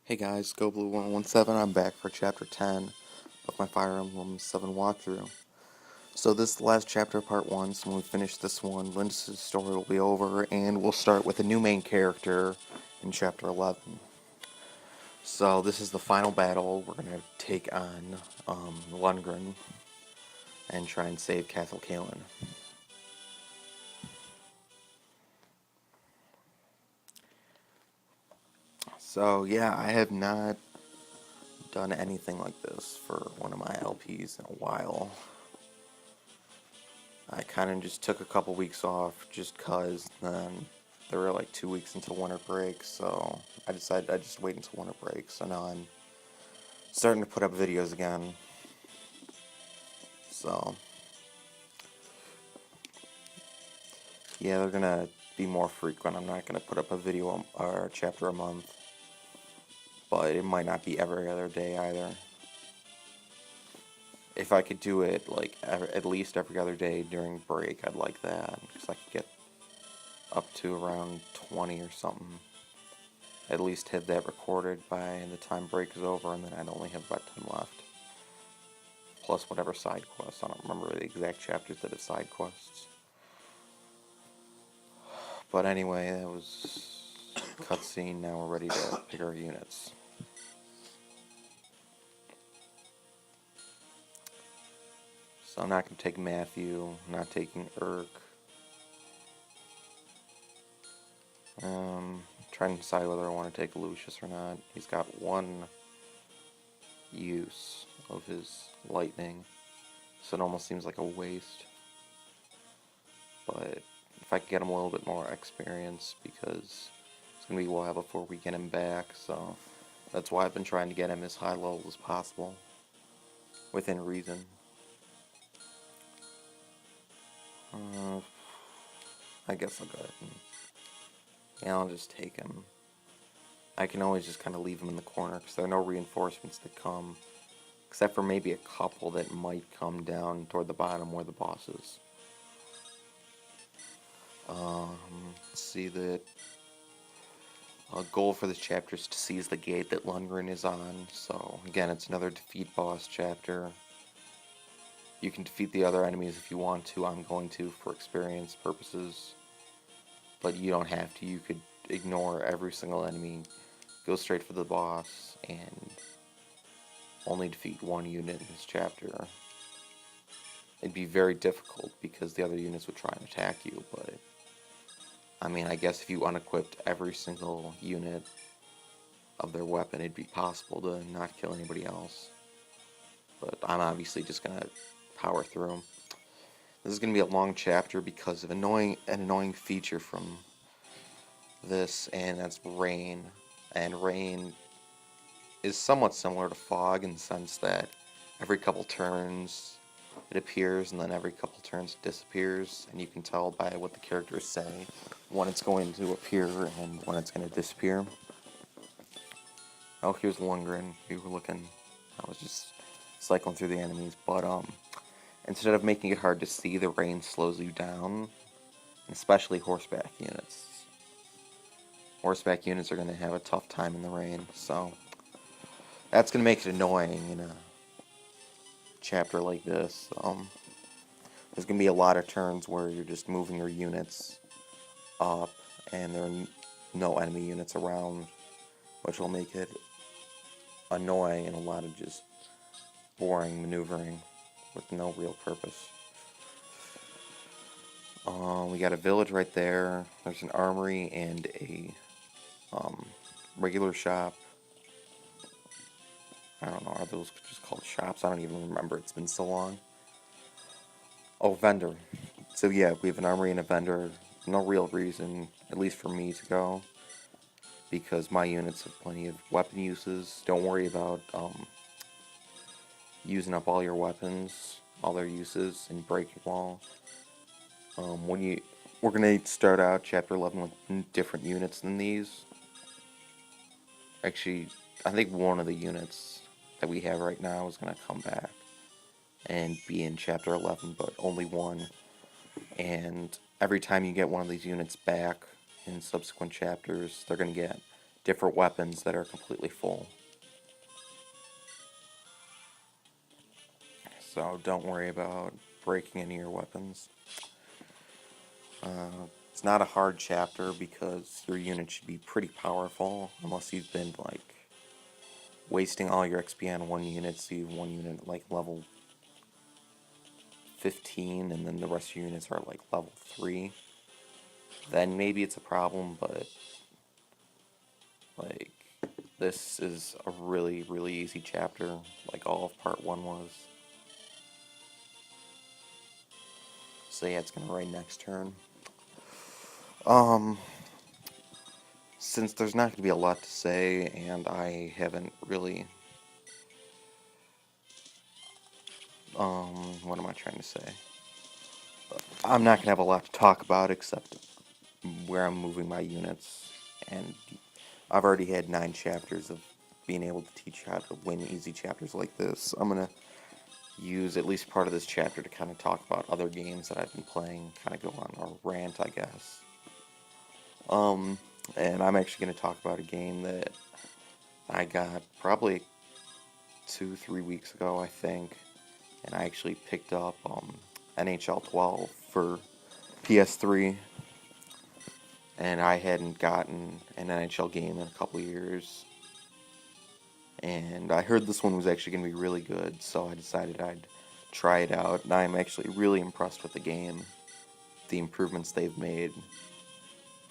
Hey guys, GoBlue117. I'm back for chapter 10 of my Fire Emblem 7 walkthrough. So this is the last chapter of part 1, so when we finish this one, Linda's story will be over, and we'll start with a new main character in chapter 11. So this is the final battle. We're going to take on Lundgren and try and save Castle Kalen. So yeah, I have not done anything like this for one of my LPs in a while. I kind of just took a couple weeks off just cause then there were like 2 weeks until winter break, so I decided I'd just wait until winter break. So now I'm starting to put up videos again. So yeah, they're gonna be more frequent. I'm not gonna put up a video or a chapter a month, but it might not be every other day either. If I could do it like at least every other day during break, I'd like that, because I could get up to around 20 or something. At least have that recorded by the time break is over, and then I'd only have about 10 left. Plus whatever side quests. I don't remember the exact chapters that have side quests. But anyway, that was cutscene. Now we're ready to pick our units. So I'm not going to take Matthew. I'm not taking Urk. Trying to decide whether I want to take Lucius or not. He's got one use of his lightning, so it almost seems like a waste. But if I could get him a little bit more experience, because it's going to be a while before we get him back, so that's why I've been trying to get him as high level as possible, within reason. I guess I'll go ahead and, yeah, I'll just take him. I can always just kind of leave him in the corner, because there are no reinforcements that come, except for maybe a couple that might come down toward the bottom where the boss is. Let's see, the goal for this chapter is to seize the gate that Lundgren is on. So again, it's another defeat boss chapter. You can defeat the other enemies if you want to. I'm going to for experience purposes, but you don't have to. You could ignore every single enemy, go straight for the boss, and only defeat one unit in this chapter. It'd be very difficult because the other units would try and attack you, but I mean, I guess if you unequipped every single unit of their weapon, it'd be possible to not kill anybody else. But I'm obviously just going to power through them. This is going to be a long chapter because of an annoying feature from this, and that's rain. And rain is somewhat similar to fog in the sense that every couple turns it appears, and then every couple turns it disappears, and you can tell by what the characters say when it's going to appear and when it's going to disappear. Oh, here's Lundgren. We were looking. I was just cycling through the enemies, but instead of making it hard to see, the rain slows you down, especially horseback units. Horseback units are going to have a tough time in the rain, so that's going to make it annoying in a chapter like this. There's going to be a lot of turns where you're just moving your units up, and there are no enemy units around, which will make it annoying and a lot of just boring maneuvering with no real purpose. We got a village right there. There's an armory and a regular shop. I don't know, are those just called shops? I don't even remember, it's been so long. Oh, vendor. So yeah, we have an armory and a vendor. No real reason, at least for me, to go, because my units have plenty of weapon uses. Don't worry about using up all your weapons, all their uses, and breaking wall. We're gonna start out chapter 11 with different units than these. Actually, I think one of the units that we have right now is gonna come back and be in chapter 11, but only one. And every time you get one of these units back in subsequent chapters, they're gonna get different weapons that are completely full. So don't worry about breaking any of your weapons. It's not a hard chapter because your unit should be pretty powerful, unless you've been like wasting all your XP on one unit, so you have one unit like level 15 and then the rest of your units are like level 3. Then maybe it's a problem, but like this is a really, really easy chapter, like all of part 1 was. So yeah, it's gonna rain next turn. Since there's not gonna be a lot to say, and I haven't really, what am I trying to say? I'm not gonna have a lot to talk about except where I'm moving my units, and I've already had 9 chapters of being able to teach you how to win easy chapters like this. I'm gonna use at least part of this chapter to kind of talk about other games that I've been playing, kind of go on a rant, I guess. And I'm actually going to talk about a game that I got probably 2-3 weeks ago, I think, and I actually picked up NHL 12 for PS3, and I hadn't gotten an NHL game in a couple years, and I heard this one was actually going to be really good, so I decided I'd try it out, and I'm actually really impressed with the game, the improvements they've made.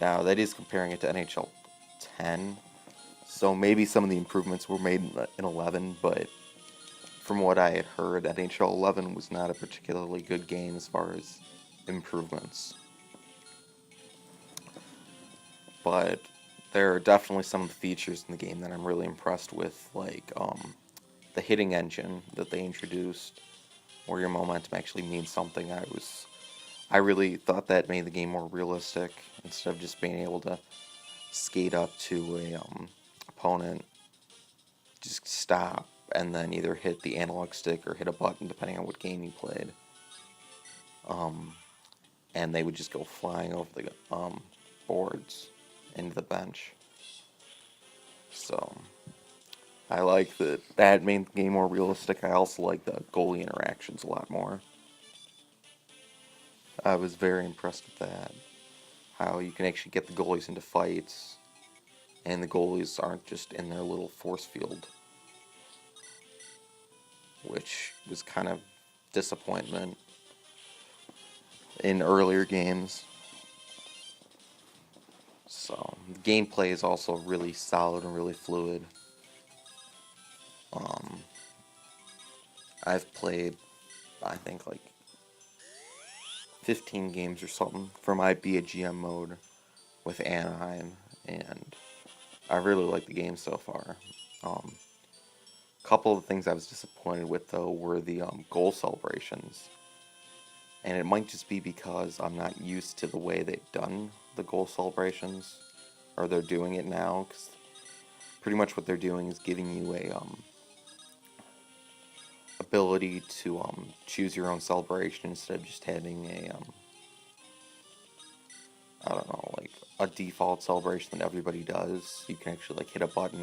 Now, that is comparing it to NHL 10, so maybe some of the improvements were made in 11, but from what I had heard, NHL 11 was not a particularly good game as far as improvements. But there are definitely some of the features in the game that I'm really impressed with, like the hitting engine that they introduced, where your momentum actually means something. I really thought that made the game more realistic instead of just being able to skate up to a opponent, just stop, and then either hit the analog stick or hit a button depending on what game you played. And they would just go flying over the boards into the bench. So I like that made the game more realistic. I also like the goalie interactions a lot more. I was very impressed with that. How you can actually get the goalies into fights, and the goalies aren't just in their little force field, which was kind of disappointment in earlier games. So the gameplay is also really solid and really fluid. I've played, I think, like 15 games or something for my Be a GM mode with Anaheim, and I really like the game so far. A couple of the things I was disappointed with, though, were the goal celebrations. And it might just be because I'm not used to the way they've done the goal celebrations, or they're doing it now, because pretty much what they're doing is giving you a ability to choose your own celebration instead of just having a I don't know, like a default celebration that everybody does. You can actually like hit a button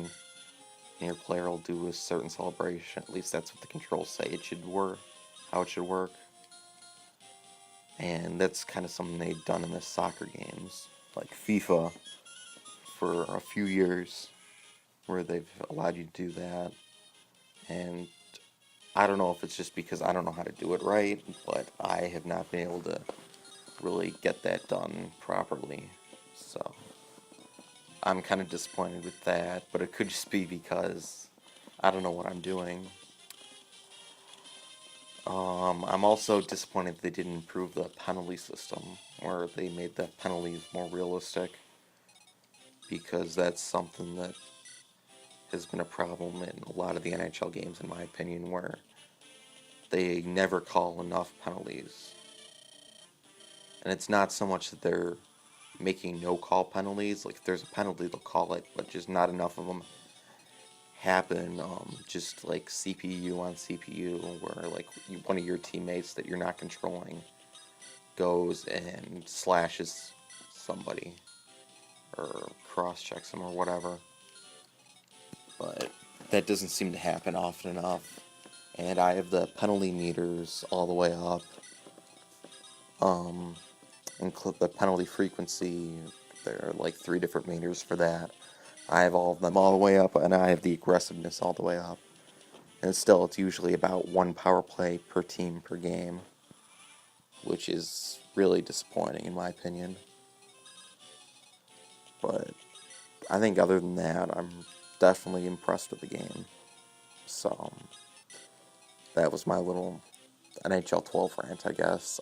and your player will do a certain celebration. At least that's what the controls say it should work, how it should work. And that's kind of something they've done in the soccer games, like FIFA, for a few years, where they've allowed you to do that. And I don't know if it's just because I don't know how to do it right, but I have not been able to really get that done properly. So I'm kind of disappointed with that, but it could just be because I don't know what I'm doing. I'm also disappointed they didn't improve the penalty system, where they made the penalties more realistic, because that's something that has been a problem in a lot of the NHL games, in my opinion, where they never call enough penalties. And it's not so much that they're making no-call penalties. Like, if there's a penalty, they'll call it, but just not enough of them happen. Just like CPU on CPU, where like one of your teammates that you're not controlling goes and slashes somebody or cross-checks them or whatever. but that doesn't seem to happen often enough. And I have the penalty meters all the way up. Include the penalty frequency. There are like 3 different meters for that. I have all of them all the way up, and I have the aggressiveness all the way up. And still, it's usually about 1 power play per team per game, which is really disappointing in my opinion. But I think other than that, I'm definitely impressed with the game. So that was my little NHL 12 rant, I guess.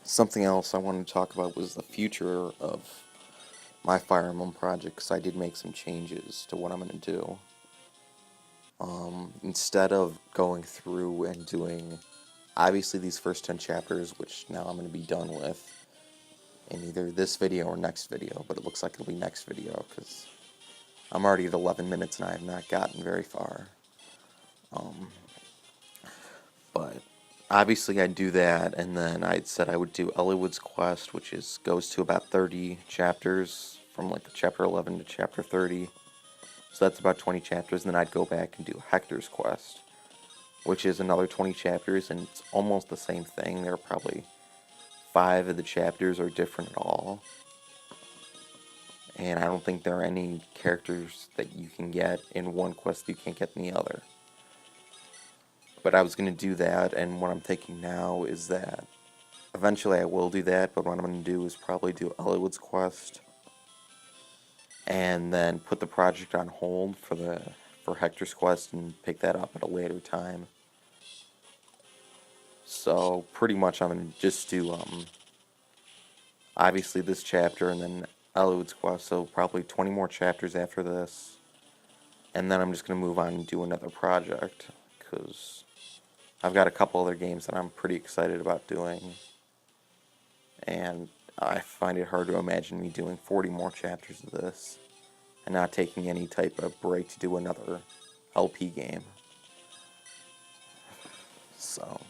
Something else I wanted to talk about was the future of my Fire Emblem project, because I did make some changes to what I'm going to do. Instead of going through and doing, obviously, these first 10 chapters, which now I'm going to be done with in either this video or next video, but it looks like it'll be next video, because I'm already at 11 minutes and I have not gotten very far. But obviously I'd do that, and then I said I would do Eliwood's Quest, which goes to about 30 chapters, from like chapter 11 to chapter 30. So that's about 20 chapters, and then I'd go back and do Hector's Quest, which is another 20 chapters, and it's almost the same thing. There are probably 5 of the chapters are different at all. And I don't think there are any characters that you can get in one quest that you can't get in the other. But I was going to do that, and what I'm thinking now is that eventually I will do that, but what I'm going to do is probably do Eliwood's Quest, and then put the project on hold for Hector's Quest and pick that up at a later time. So pretty much I'm going to just do obviously this chapter and then Eliwood's Quest, so probably 20 more chapters after this. And then I'm just going to move on and do another project, because I've got a couple other games that I'm pretty excited about doing. And I find it hard to imagine me doing 40 more chapters of this and not taking any type of break to do another LP game. So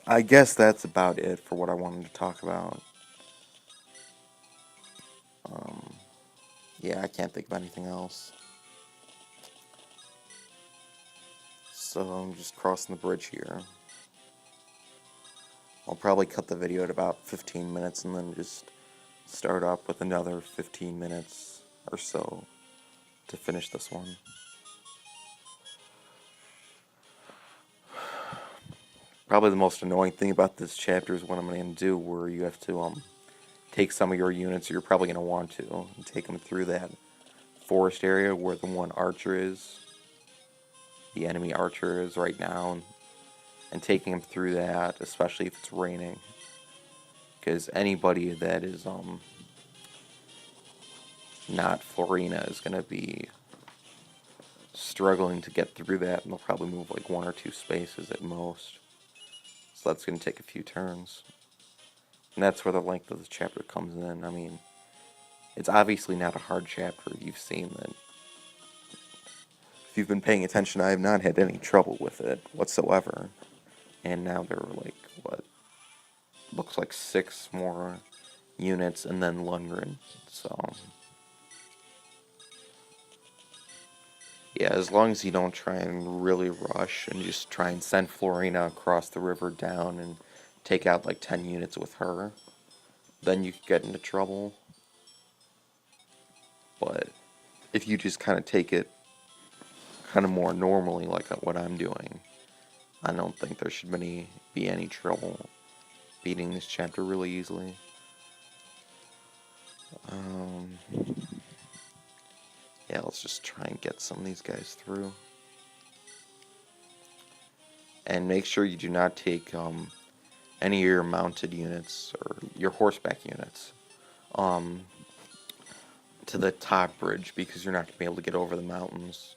I guess that's about it for what I wanted to talk about. Yeah, I can't think of anything else. So I'm just crossing the bridge here. I'll probably cut the video at about 15 minutes and then just start up with another 15 minutes or so to finish this one. Probably the most annoying thing about this chapter is what I'm going to do, where you have to take some of your units, you're probably going to want to, and take them through that forest area where the one archer is, the enemy archer is right now, and taking them through that, especially if it's raining, because anybody that is not Florina is going to be struggling to get through that, and they'll probably move like 1 or 2 spaces at most, so that's going to take a few turns. And that's where the length of the chapter comes in. I mean, it's obviously not a hard chapter. You've seen that. If you've been paying attention, I have not had any trouble with it whatsoever. And now there are like, what, looks like 6 more units, and then Lundgren. So yeah, as long as you don't try and really rush and just try and send Florina across the river down and take out like 10 units with her, then you could get into trouble. But if you just kind of take it kind of more normally, like what I'm doing, I don't think there should be any trouble beating this chapter really easily. Yeah, let's just try and get some of these guys through. And make sure you do not take any of your mounted units or your horseback units to the top bridge, because you're not going to be able to get over the mountains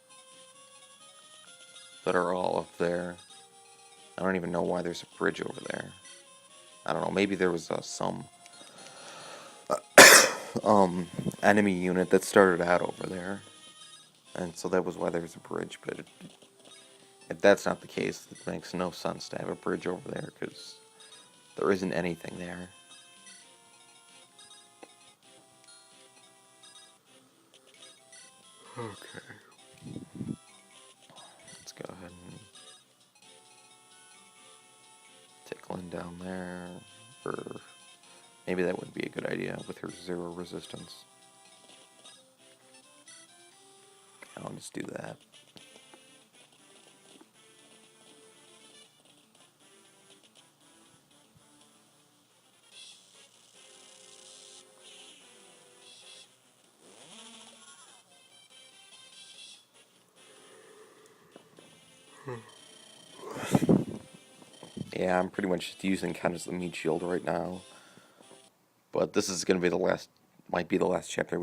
that are all up there. I don't even know why there's a bridge over there. I don't know, maybe there was some enemy unit that started out over there, and so that was why there was a bridge. But if that's not the case, it makes no sense to have a bridge over there, because there isn't anything there. Okay. Let's go ahead and take Lynn down there. Or maybe that wouldn't be a good idea with her 0 resistance. I'll just do that. Yeah, I'm pretty much just using kind of the meat shield right now. But this is going to be the last, might be the last chapter